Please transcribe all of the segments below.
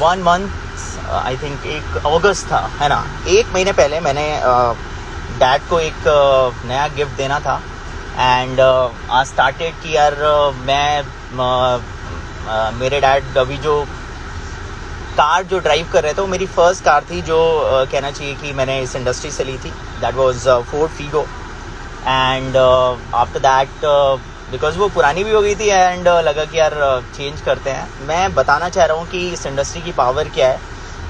1 month I think 1 अगस्त था, है ना, 1 महीने पहले मैंने डैड को एक नया गिफ्ट देना था। एंड आज स्टार्टेड कि यार मेरे डैड अभी जो कार जो ड्राइव कर रहे थे वो मेरी फर्स्ट कार थी जो कहना चाहिए कि मैंने इस इंडस्ट्री से ली थी। That was Ford Figo. And after that because वो पुरानी भी हो गई थी एंड लगा कि यार चेंज करते हैं। मैं बताना चाह रहा हूँ कि इस इंडस्ट्री की पावर क्या है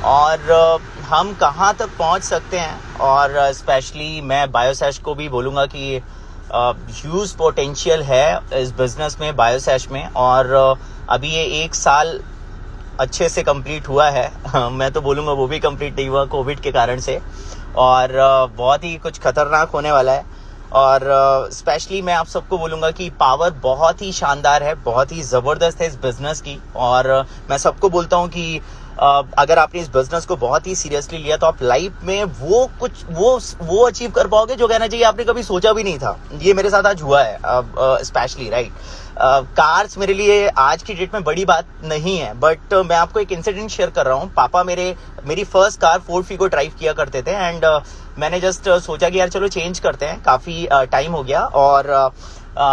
और हम कहाँ तक पहुँच सकते हैं। और स्पेशली मैं बायोसैश को भी बोलूँगा कि ह्यूज पोटेंशियल है इस बिज़नेस में, बायोसैश में। और अभी ये 1 साल अच्छे से कंप्लीट हुआ है मैं तो बोलूँगा वो भी कंप्लीट नहीं हुआ कोविड के कारण से, और बहुत ही कुछ खतरनाक होने वाला है। और स्पेशली मैं आप सबको बोलूँगा कि पावर बहुत ही शानदार है, बहुत ही ज़बरदस्त है इस बिज़नेस की। और मैं सबको बोलता हूँ कि अगर आपने इस बिज़नेस को बहुत ही सीरियसली लिया तो आप लाइफ में वो अचीव कर पाओगे जो कहना चाहिए आपने कभी सोचा भी नहीं था। ये मेरे साथ आज हुआ है स्पेशली, राइट। कार्स मेरे लिए आज की डेट में बड़ी बात नहीं है, बट मैं आपको एक इंसिडेंट शेयर कर रहा हूँ। पापा मेरी first car Ford Figo drive किया करते थे एंड मैंने जस्ट सोचा कि यार चलो चेंज करते हैं, काफ़ी टाइम हो गया। और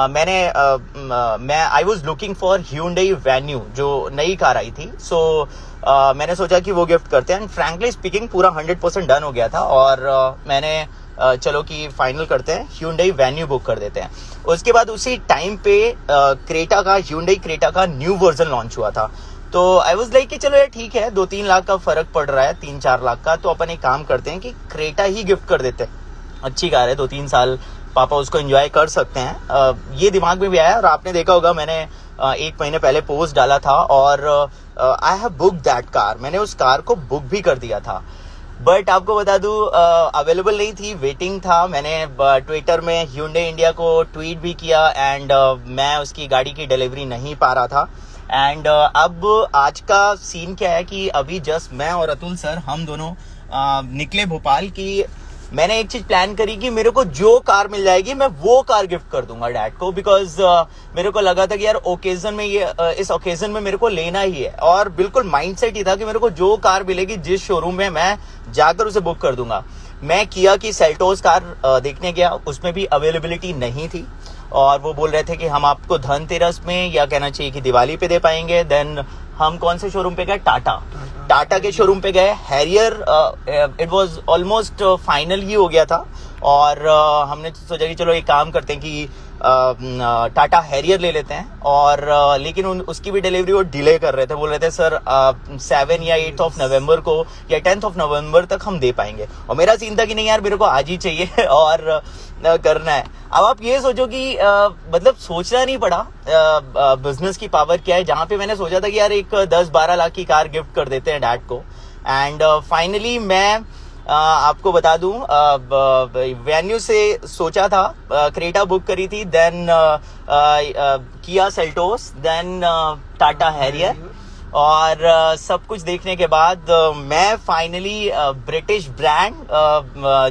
मैं I was looking for Hyundai Venue जो नई कार आई थी। सो मैंने सोचा कि वो गिफ्ट करते हैं एंड फ्रैंकली स्पीकिंग पूरा 100% डन हो गया था। और मैंने चलो कि फाइनल करते हैं, Hyundai Venue बुक कर देते हैं। उसके बाद उसी टाइम पे Hyundai क्रेटा का न्यू वर्जन लॉन्च हुआ था। तो आई वॉज लाइक कि चलो यार ठीक है, 2-3 लाख का फर्क पड़ रहा है, 3-4 लाख का, तो अपन एक काम करते हैं कि क्रेटा ही गिफ्ट कर देते हैं। अच्छी कार है, 2-3 साल पापा उसको एंजॉय कर सकते हैं। ये दिमाग में भी आया और आपने देखा होगा मैंने 1 महीने पहले पोस्ट डाला था और I have book that car. मैंने उस कार को बुक भी कर दिया था, बट आपको बता दूं अवेलेबल नहीं थी, वेटिंग था। मैंने ट्विटर में Hyundai इंडिया को ट्वीट भी किया एंड मैं उसकी गाड़ी की डिलीवरी नहीं पा रहा था। एंड अब आज का सीन क्या है कि अभी जस्ट मैं और अतुल सर हम दोनों निकले भोपाल की। मैंने एक चीज प्लान करी कि मेरे को जो कार मिल जाएगी मैं वो कार गिफ्ट कर दूंगा डैड को, बिकॉज मेरे को लगा था कि यार ओकेजन में इस ओकेजन में मेरे को लेना ही है। और बिल्कुल माइंडसेट ही था कि मेरे को जो कार मिलेगी जिस शोरूम में मैं जाकर उसे बुक कर दूंगा। मैं किया कि सेल्टोस कार देखने गया, उसमें भी अवेलेबिलिटी नहीं थी और वो बोल रहे थे कि हम आपको धनतेरस में या कहना चाहिए कि दिवाली पे दे पाएंगे। देन हम कौन से शोरूम पे गए, टाटा के शोरूम पे गए। Harrier it was almost final ही हो गया था और हमने सोचा कि चलो एक काम करते हैं कि टाटा हैरियर ले लेते हैं। और लेकिन उसकी भी डिलीवरी वो डिले कर रहे थे, बोल रहे थे सर 7 या 8 ऑफ नवंबर को या 10th ऑफ नवंबर तक हम दे पाएंगे। और मेरा सीन था कि नहीं यार मेरे को आज ही चाहिए और करना है। अब आप ये सोचो कि मतलब सोचना नहीं पड़ा बिजनेस की पावर क्या है, जहां पे मैंने सोचा था कि यार एक 10-12 लाख की कार गिफ्ट कर देते हैं डैड को। एंड फाइनली मैं आपको बता दूं वेन्यू से सोचा था, क्रेटा बुक करी थी, then Kia Seltos, then tata Harrier. और सब कुछ देखने के बाद मैं फाइनली ब्रिटिश ब्रांड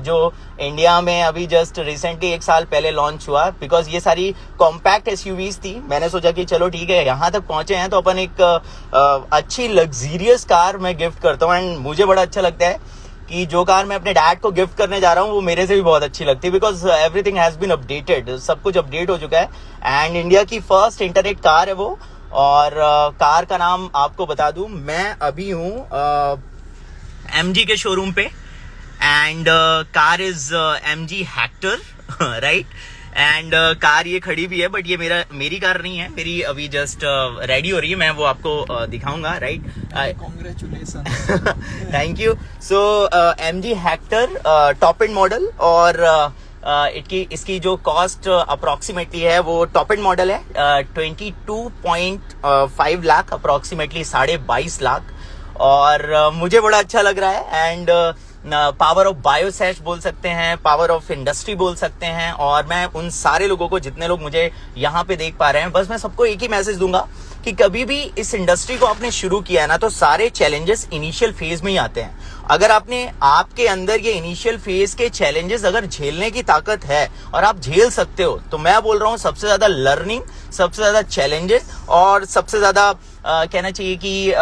जो इंडिया में अभी जस्ट रिसेंटली 1 साल पहले लॉन्च हुआ, बिकॉज ये सारी कॉम्पैक्ट एसयूवीज थी। मैंने सोचा कि चलो ठीक है यहाँ तक पहुंचे हैं तो अपन एक अच्छी लग्जरियस कार मैं गिफ्ट करता हूँ। एंड मुझे बड़ा अच्छा लगता है कि जो कार मैं अपने डैड को गिफ्ट करने जा रहा हूँ वो मेरे से भी बहुत अच्छी लगती है, because everything has been updated, सब कुछ अपडेट हो चुका है। एंड इंडिया की फर्स्ट इंटरनेट कार है वो। और कार का नाम आपको बता दूं, मैं अभी हूँ MG के शोरूम पे and car is MG Hector, right. And car ये खड़ी भी है, बट ये मेरी कार नहीं है, मेरी अभी जस्ट रेडी हो रही है, मैं वो आपको दिखाऊंगा, right. Congratulation. Thank you. So MG Hector top and model और इसकी जो कॉस्ट अप्रोक्सीमेटली है वो टॉप एंड मॉडल है 22.5 लाख, अप्रोक्सीमेटली 22.5 लाख। और मुझे बड़ा अच्छा लग रहा है। एंड पावर ऑफ बायोसैश बोल सकते हैं, पावर ऑफ इंडस्ट्री बोल सकते हैं। और मैं उन सारे लोगों को, जितने लोग मुझे यहाँ पे देख पा रहे हैं, बस मैं सबको एक ही मैसेज दूंगा कि कभी भी इस इंडस्ट्री को आपने शुरू किया है ना तो सारे चैलेंजेस इनिशियल फेज में ही आते हैं। अगर आपके अंदर ये इनिशियल फेज के चैलेंजेस अगर झेलने की ताकत है और आप झेल सकते हो, तो मैं बोल रहा हूँ सबसे ज्यादा लर्निंग, सबसे ज्यादा चैलेंजेस और सबसे ज्यादा कहना चाहिए कि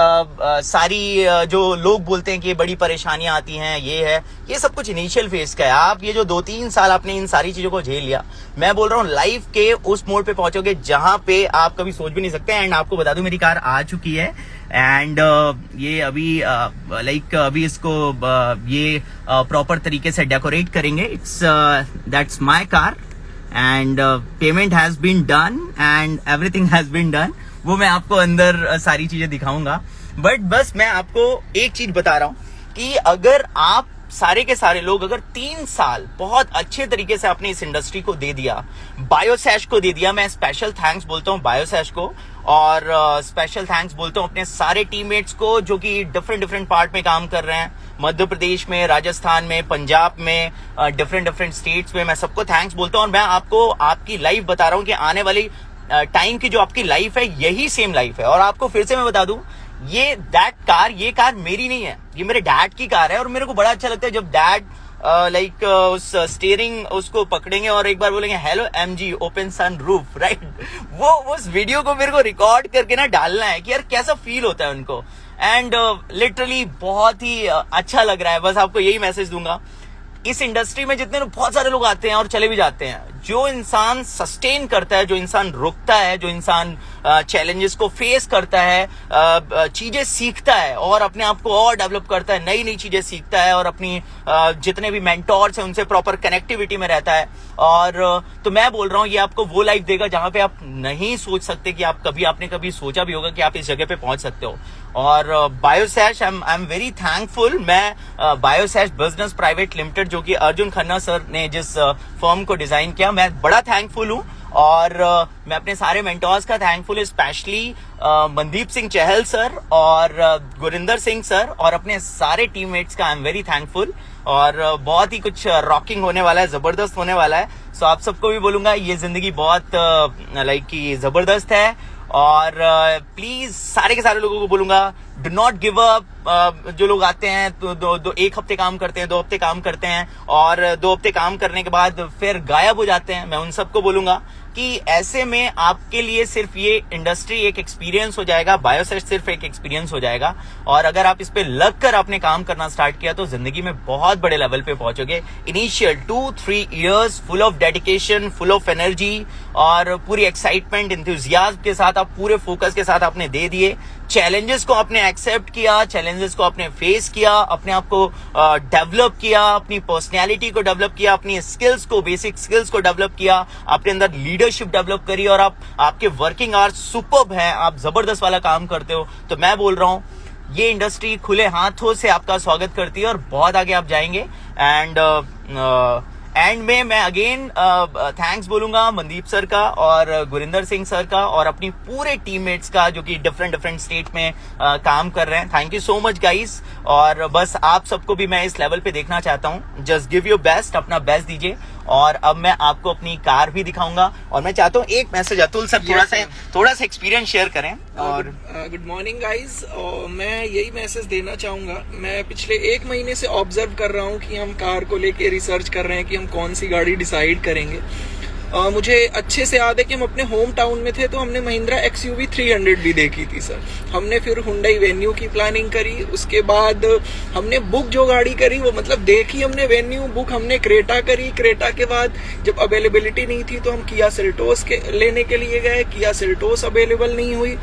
सारी जो लोग बोलते हैं कि बड़ी परेशानियां आती हैं, ये है, ये सब कुछ इनिशियल फेज का है। आप ये जो 2-3 साल आपने इन सारी चीजों को झेल लिया, मैं बोल रहा हूँ लाइफ के उस मोड़ पे पहुंचोगे जहां पे आप कभी सोच भी नहीं सकते। एंड आपको बता दूं मेरी कार आ चुकी है एंड ये अभी लाइक अभी इसको ये प्रॉपर तरीके से डेकोरेट करेंगे। It's that's my car and payment has been done and everything has been done. वो मैं आपको अंदर सारी चीजें दिखाऊंगा, बट बस मैं आपको एक चीज बता रहा हूं कि अगर आप सारे के सारे लोग अगर 3 साल बहुत अच्छे तरीके से अपनी इस इंडस्ट्री को दे दिया, बायोसैश को दे दिया, मैं स्पेशल थैंक्स बोलता हूं बायोसैश को, और स्पेशल थैंक्स बोलता हूं अपने सारे टीममेट्स को जो कि डिफरेंट पार्ट में काम कर रहे हैं, मध्य प्रदेश में, राजस्थान में, पंजाब में, डिफरेंट स्टेट्स में। मैं सबको थैंक्स बोलता हूं और मैं आपको आपकी लाइफ बता रहा हूं कि आने वाली टाइम की जो आपकी लाइफ है यही सेम लाइफ है। और आपको फिर से मैं बता दूं, ये कार मेरी नहीं है, ये मेरे डैड की कार है। और मेरे को बड़ा अच्छा लगता है जब डैड लाइक उस स्टीयरिंग उसको पकड़ेंगे और एक बार बोलेंगे hello MG open sunroof, right. वो उस वीडियो को मेरे को रिकॉर्ड करके ना डालना है कि यार कैसा फील होता है उनको। एंड लिटरली बहुत ही अच्छा लग रहा है। बस आपको यही मैसेज दूंगा, इस इंडस्ट्री में जितने बहुत सारे लोग आते हैं और चले भी जाते हैं, जो इंसान सस्टेन करता है, जो इंसान रुकता है, जो इंसान चैलेंजेस को फेस करता है, चीजें सीखता है और अपने आप को और डेवलप करता है, नई चीजें सीखता है और अपनी जितने भी मेंटोर्स हैं उनसे प्रॉपर कनेक्टिविटी में रहता है। और तो मैं बोल रहा हूँ ये आपको वो लाइफ देगा जहां पे आप नहीं सोच सकते कि आपने कभी सोचा भी होगा कि आप इस जगह पे पहुंच सकते हो। और बायोसैश आई एम वेरी थैंकफुल। मैं बायोसैश बिजनेस प्राइवेट लिमिटेड, जो कि अर्जुन खन्ना सर ने जिस फर्म को डिजाइन किया, मैं बड़ा थैंकफुल हूं। और मैं अपने सारे मेंटोर्स का थैंकफुल हूं, स्पेशली मनदीप सिंह चहल सर और गुरिंदर सिंह सर और अपने सारे टीममेट्स का आई एम वेरी थैंकफुल। और बहुत ही कुछ रॉकिंग होने वाला है, जबरदस्त होने वाला है। सो आप सबको भी बोलूंगा ये जिंदगी बहुत लाइक की जबरदस्त है। और प्लीज सारे के सारे लोगों को बोलूंगा, डू नॉट गिव अप। जो लोग आते हैं तो 1 हफ्ते काम करते हैं, 2 हफ्ते काम करते हैं और 2 हफ्ते काम करने के बाद फिर गायब हो जाते हैं, मैं उन सबको बोलूंगा कि ऐसे में आपके लिए सिर्फ ये इंडस्ट्री एक एक्सपीरियंस हो जाएगा, बायोसैश सिर्फ एक एक्सपीरियंस हो जाएगा। और अगर आप इस पे लग कर आपने काम करना स्टार्ट किया तो जिंदगी में बहुत बड़े लेवल पे पहुंचोगे। Initial 2-3 years full of dedication, full of energy और पूरी एक्साइटमेंट, इंथुजियाज्म के साथ, आप पूरे फोकस के साथ आपने दे दिए। चैलेंजेस को आपने एक्सेप्ट किया, चैलेंजेस को आपने फेस किया, अपने आप को डेवलप किया, अपनी पर्सनैलिटी को डेवलप किया, अपनी स्किल्स को, बेसिक स्किल्स को डेवलप किया, अपने अंदर लीडरशिप डेवलप करी और आपके वर्किंग आवर्स सुपर्ब हैं, आप जबरदस्त वाला काम करते हो। तो मैं बोल रहा हूँ ये इंडस्ट्री खुले हाथों से आपका स्वागत करती है और बहुत आगे आप जाएंगे। एंड में मैं अगेन थैंक्स बोलूंगा मनदीप सर का और गुरिंदर सिंह सर का और अपनी पूरे टीममेट्स का जो कि डिफरेंट स्टेट में काम कर रहे हैं। Thank you so much guys. और बस आप सबको भी मैं इस लेवल पे देखना चाहता हूँ। जस्ट गिव योर बेस्ट, अपना बेस्ट दीजिए। और अब मैं आपको अपनी कार भी दिखाऊंगा और मैं चाहता हूँ एक मैसेज अतुल सर थोड़ा सा एक्सपीरियंस शेयर करें। और गुड मॉर्निंग गाइस, मैं यही मैसेज देना चाहूंगा। मैं पिछले 1 महीने से ऑब्जर्व कर रहा हूँ कि हम कार को लेके रिसर्च कर रहे हैं कि हम कौन सी गाड़ी डिसाइड करेंगे। मुझे अच्छे से याद है कि हम अपने होम टाउन में थे तो हमने महिंद्रा XUV 300 भी देखी थी सर। हमने फिर हुंडई वेन्यू की प्लानिंग करी, उसके बाद हमने बुक जो गाड़ी करी वो मतलब देखी हमने वेन्यू, बुक हमने क्रेटा करी। क्रेटा के बाद जब अवेलेबिलिटी नहीं थी तो हम किया सेल्टोस लेने के लिए गए, किया सेल्टोस अवेलेबल नहीं हुई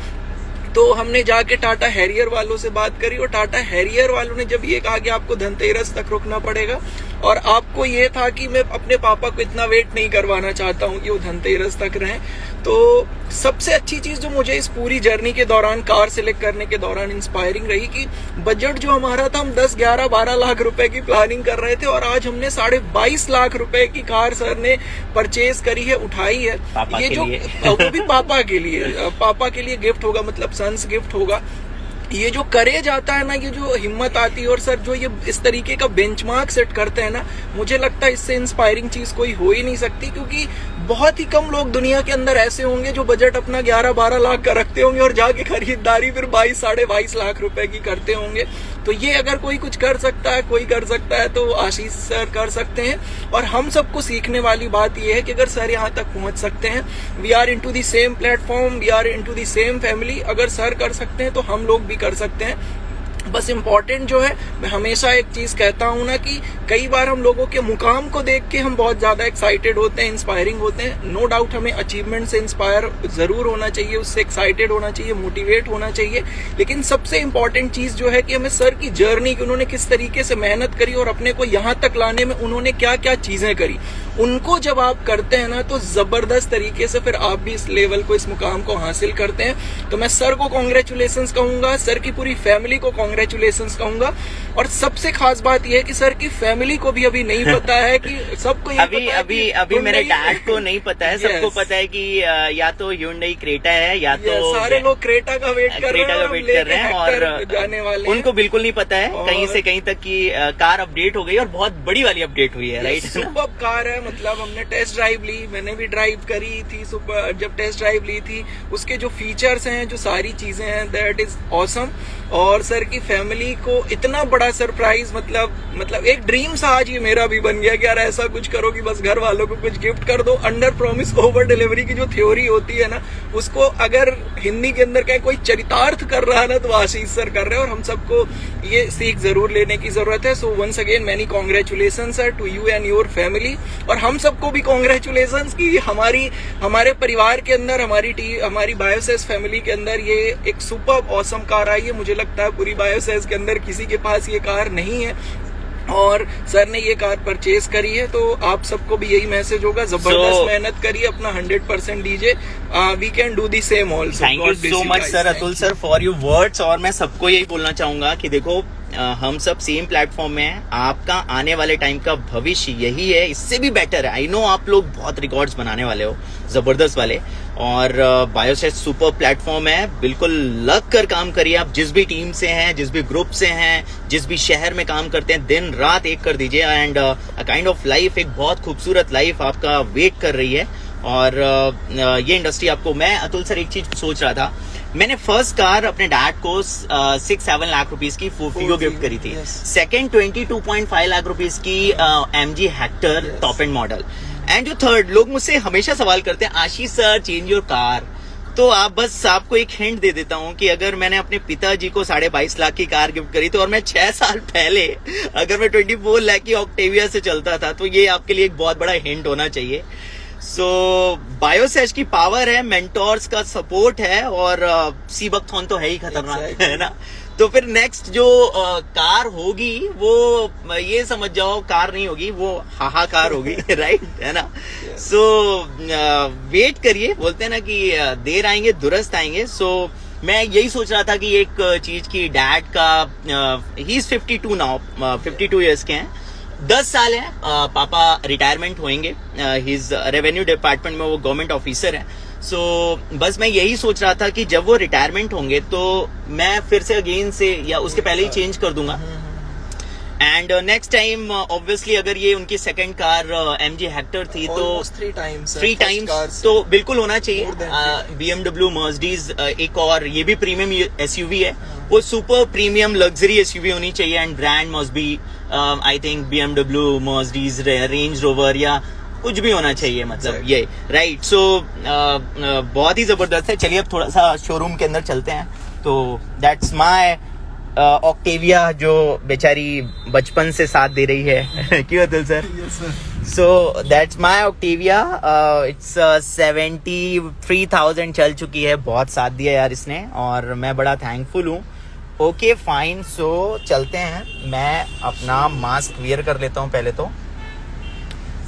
तो हमने जाके टाटा हैरियर वालों से बात करी और टाटा हैरियर वालों ने जब ये कहा कि आपको धनतेरस तक रुकना पड़ेगा और आपको ये था कि मैं अपने पापा को इतना वेट नहीं करवाना चाहता हूँ कि वो धनतेरस तक रहें। तो सबसे अच्छी चीज जो मुझे इस पूरी जर्नी के दौरान, कार सिलेक्ट करने के दौरान इंस्पायरिंग रही कि बजट जो हमारा था, हम 10, 11, 12 लाख रुपए की प्लानिंग कर रहे थे और आज हमने 22.5 लाख रुपए की कार सर ने परचेज करी है, उठाई है। ये जो वो भी पापा के लिए गिफ्ट होगा, मतलब सन्स गिफ्ट होगा। ये जो करेज आता है ना, ये जो हिम्मत आती है और सर जो ये इस तरीके का बेंचमार्क सेट करते हैं ना, मुझे लगता है इससे इंस्पायरिंग चीज कोई हो ही नहीं सकती। क्योंकि बहुत ही कम लोग दुनिया के अंदर ऐसे होंगे जो बजट अपना 11-12 लाख का रखते होंगे और जाके खरीदारी फिर 22-22.5 लाख रुपए की करते होंगे। तो ये अगर कोई कुछ कर सकता है, कोई कर सकता है, तो आशीष सर कर सकते हैं। और हम सबको सीखने वाली बात ये है कि अगर सर यहाँ तक पहुंच सकते हैं, we are into the same platform, we are into the same family, अगर सर कर सकते हैं तो हम लोग भी कर सकते हैं। बस इम्पोर्टेंट जो है, मैं हमेशा एक चीज कहता हूं ना कि कई बार हम लोगों के मुकाम को देख के हम बहुत ज्यादा एक्साइटेड होते हैं, इंस्पायरिंग होते हैं। नो डाउट हमें अचीवमेंट से इंस्पायर जरूर होना चाहिए, उससे एक्साइटेड होना चाहिए, मोटिवेट होना चाहिए। लेकिन सबसे इम्पोर्टेंट चीज जो है कि हमें सर की जर्नी की, उन्होंने किस तरीके से मेहनत करी और अपने को यहाँ तक लाने में उन्होंने क्या क्या चीजें करी, उनको जब आप करते हैं ना तो जबरदस्त तरीके से फिर आप भी इस लेवल को, इस मुकाम को हासिल करते हैं। तो मैं सर को कॉन्ग्रेचुलेशंस कहूंगा, सर की पूरी फैमिली को कॉन्ग्रेचुलेशंस कहूंगा। और सबसे खास बात यह है कि सर की फैमिली को भी अभी नहीं पता है कि सबको अभी मेरे डैड को नहीं पता है, सबको पता है कि या तो Hyundai क्रेटा है या तो सारे लोग क्रेटा का वेट कर रहे हैं और जाने वाले उनको बिल्कुल नहीं पता है कहीं से कहीं तक की कार अपडेट हो गई और बहुत बड़ी वाली अपडेट हुई है। राइट, सुपर कार है, मतलब हमने टेस्ट ड्राइव ली, मैंने भी ड्राइव करी थी। सुपर जब टेस्ट ड्राइव ली थी, उसके जो फीचर्स हैं, जो सारी चीजें हैं, दैट इज ऑसम। और सर की फैमिली को इतना बड़ा सरप्राइज, मतलब एक ड्रीम सा आज ये मेरा भी बन गया कि यार ऐसा कुछ करो कि बस घर वालों को कुछ गिफ्ट कर दो। अंडर प्रॉमिस ओवर डिलीवरी की जो थ्योरी होती है ना, उसको अगर हिंदी के अंदर क्या कोई चरितार्थ कर रहा है ना, तो आशीष सर कर रहे हैं और हम सबको ये सीख जरूर लेने की जरूरत है। So once again many congratulation sir to you and your family. और हम सबको भी कॉन्ग्रेचुलेशन की हमारे परिवार के अंदर, हमारी बायोसेस फैमिली के अंदर ये एक सुपर ऑसम कार आई है। मुझे लगता है पूरी बायोसेस के अंदर किसी के पास ये कार नहीं है और सर ने ये कार परचेज करी है। तो आप सबको भी यही मैसेज होगा, जबरदस्त मेहनत करिए, अपना 100% दीजिए। We can do the same also. Thank you so much sir, Atul sir, for your words. और मैं सबको यही बोलना चाहूंगा कि देखो हम सब सेम प्लेटफॉर्म में हैं, आपका आने वाले टाइम का भविष्य यही है, इससे भी बेटर है। आई नो आप लोग बहुत रिकॉर्ड्स बनाने वाले हो, जबरदस्त वाले। और बायोसेट सुपर प्लेटफॉर्म है, बिल्कुल लग कर काम करिए। आप जिस भी टीम से हैं, जिस भी ग्रुप से हैं, जिस भी शहर में काम करते हैं, दिन रात एक कर दीजिए। And a kind of life, एक बहुत खूबसूरत लाइफ आपका वेट कर रही है। और ये इंडस्ट्री आपको, मैं अतुल सर एक चीज सोच रहा था, मैंने फर्स्ट कार अपने डैड को 6-7 लाख रुपीस की फिगो गिफ्ट करी थी। सेकंड 22.5 लाख रुपीस की MG Hector top and model. And जो थर्ड, लोग मुझसे हमेशा सवाल करते हैं, आशीष सर चेंज योर कार। तो आपको एक हिंट दे देता हूं कि अगर मैंने अपने पिताजी को 22.5 लाख की कार गिफ्ट करी तो और मैं 6 साल पहले अगर मैं 24 लाख की ऑक्टेविया से चलता था, तो ये आपके लिए एक बहुत बड़ा हिंट होना चाहिए। सो बायोसेज की पावर है, मेंटोर्स का सपोर्ट है और सीबकथॉन तो है ही खतरनाक, है ना। तो फिर नेक्स्ट जो कार होगी वो ये समझ जाओ कार नहीं होगी, वो हाहाकार होगी, राइट, है ना। सो वेट करिए, बोलते हैं ना कि देर आएंगे दुरुस्त आएंगे। सो मैं यही सोच रहा था कि एक चीज की डैड का, ही इज 52 नाउ, 52 ईयर्स के हैं, 10 साल है, पापा रिटायरमेंट होंगे, हिज रेवेन्यू डिपार्टमेंट में वो गवर्नमेंट ऑफिसर है। सो बस मैं यही सोच रहा था कि जब वो रिटायरमेंट होंगे तो मैं फिर से अगेन से या उसके पहले ही चेंज कर दूंगा। एंड नेक्स्ट टाइम ऑब्वियसली अगर ये उनकी सेकंड कार MG हेक्टर थी तो 3 टाइम्स तो बिल्कुल होना चाहिए। BMW मर्सिडीज एक और ये भी प्रीमियम SUV है, वो सुपर प्रीमियम लग्जरी SUV होनी चाहिए। And brand must be I think BMW, Mercedes, range rover या कुछ भी होना चाहिए, मतलब ये राइट। सो बहुत ही जबरदस्त है। चलिए अब थोड़ा सा शोरूम के अंदर चलते हैं। तो दैट्स माय ऑक्टेविया जो बेचारी बचपन से साथ दे रही है। क्यों Atul sir? So that's my Octavia, it's 73,000 चल चुकी है, बहुत साथ दिया यार इसने और मैं बड़ा थैंकफुल हूँ। ओके फाइन, सो चलते हैं। मैं अपना मास्क वियर कर लेता हूँ पहले तो,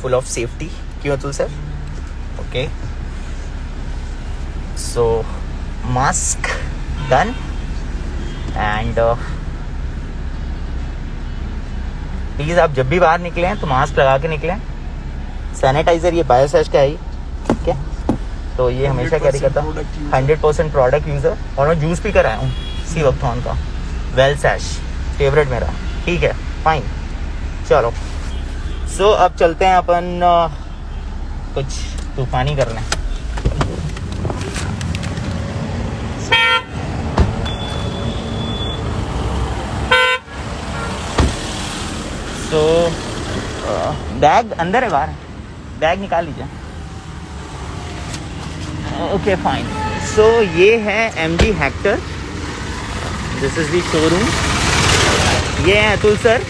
फुल ऑफ सेफ्टी। क्यों Atul sir? Okay, so mask done. And please आप जब भी बाहर निकले हैं तो मास्क लगा के निकलें। सैनिटाइजर ये बायोसेज का है, ठीक है, तो ये हमेशा कैरी करता हूँ। 100% प्रोडक्ट यूजर, और मैं जूस भी कराया हूँ सीबकथॉन का, वेल सैश फेवरेट मेरा। ठीक है फाइन, चलो। सो अब चलते हैं अपन कुछ तूफानी कर लें। तो बैग अंदर है, बाहर है? बैग निकाल लीजिए। Okay fine. सो ये है MG Hector, this is the showroom. ये है अतुल सर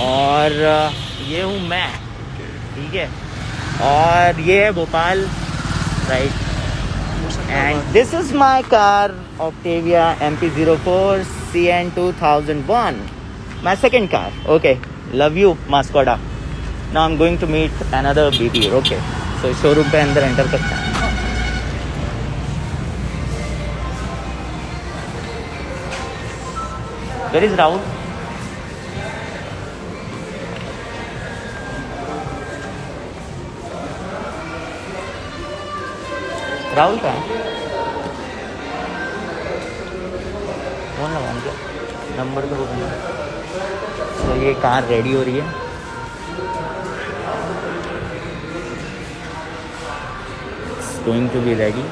और ये हूँ मैं, ठीक है। और ये है Bhopal, right. And this is my car Octavia MP04 CN 2001, my second car. Okay, love you Mascota. Now I'm going to meet another BT. Okay, so showroom पे अंदर एंटर करते हैं। Where is Rahul? राहुल कहाँ है? फोन लगाऊँ क्या? Number तो बताना। तो ये कार रेडी हो रही है। It's going to be ready.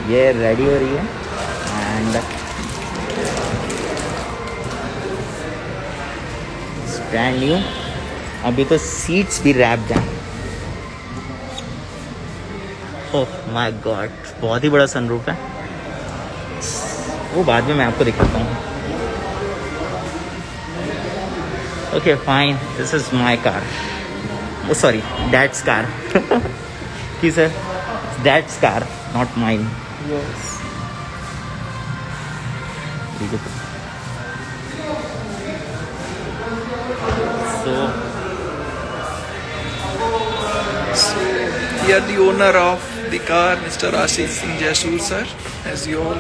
ये रेडी हो रही है एंड ब्रांड न्यू। अभी तो सीट्स भी रैप्ड हैं। ओह माय गॉड, बहुत ही बड़ा सनरूफ है। वो बाद में मैं आपको दिखाता हूँ। Okay fine, this is my car. Oh sorry, dad's car. की sir, dad's car, not mine. ठीक है। So we are the owner of the car, Mr. Ashish Singh Jaisur sir. As you all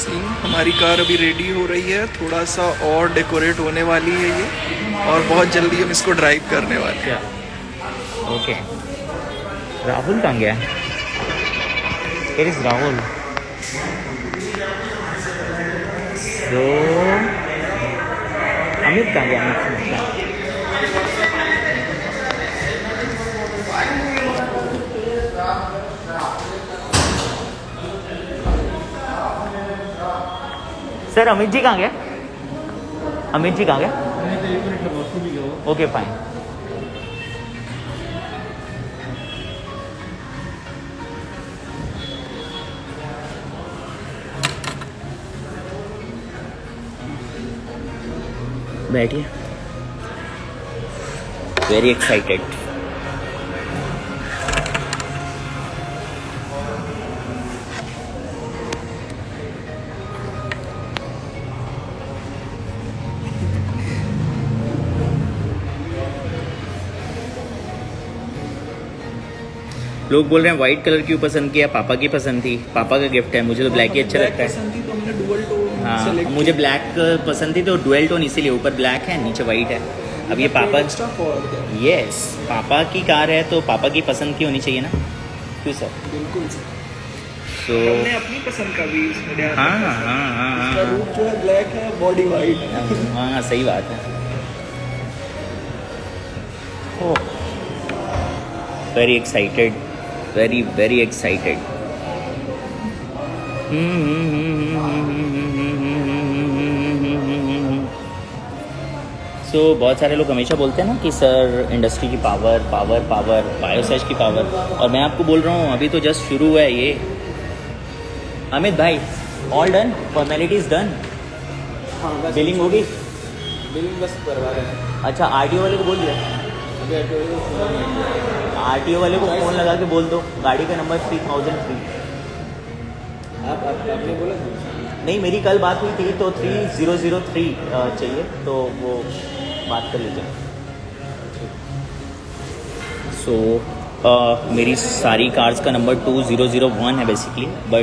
see, हमारी car अभी ready हो रही है, थोड़ा सा और डेकोरेट होने वाली है ये, और बहुत जल्दी हम इसको ड्राइव करने वाले हैं। ओके, राहुल कहाँ गया? Where is Rahul? So Amit कहाँ गया? सर अमित जी कहाँ गए? अमित जी कहाँ गए? Okay fine. बैठिए। Very excited. लोग बोल रहे हैं व्हाइट कलर क्यों पसंद किया? पापा की पसंद थी, पापा का गिफ्ट है। मुझे तो ब्लैक ही अच्छा लगता है। पसंद थी तो हमने डुअल टोन हाँ, सेलेक्ट मुझे ब्लैक पसंद थी तो डुअल टोन, इसीलिए ऊपर ब्लैक है नीचे वाइट है। अब ये पापा, यस पापा की कार है तो पापा की पसंद की होनी चाहिए ना, क्यों सर? बिल्कुल सर। तो हमने अपनी पसंद का भी इसमें ध्यान हाँ रखा हाँ सर। हाँ इसका हाँ रूप जो है ब्लैक है, बॉडी वाइट है। हाँ, सही बात है। Oh very excited, very very excited. So बहुत सारे लोग हमेशा बोलते हैं ना कि सर इंडस्ट्री की पावर पावर पावर, बायोसेज की पावर, और मैं आपको बोल रहा हूँ अभी तो जस्ट शुरू हुआ है ये। अमित भाई, all done, formalities done, billing होगी? बिलिंग बस करवा रहे हैं। अच्छा, RTO वाले को बोल दिया? RTO वाले को फ़ोन लगा के बोल दो गाड़ी का नंबर 3003। आपने बोला नहीं, मेरी कल बात हुई थी तो 3003 चाहिए, तो वो बात कर लीजिए। सो मेरी सारी कार्स का नंबर 2001 है बेसिकली, बट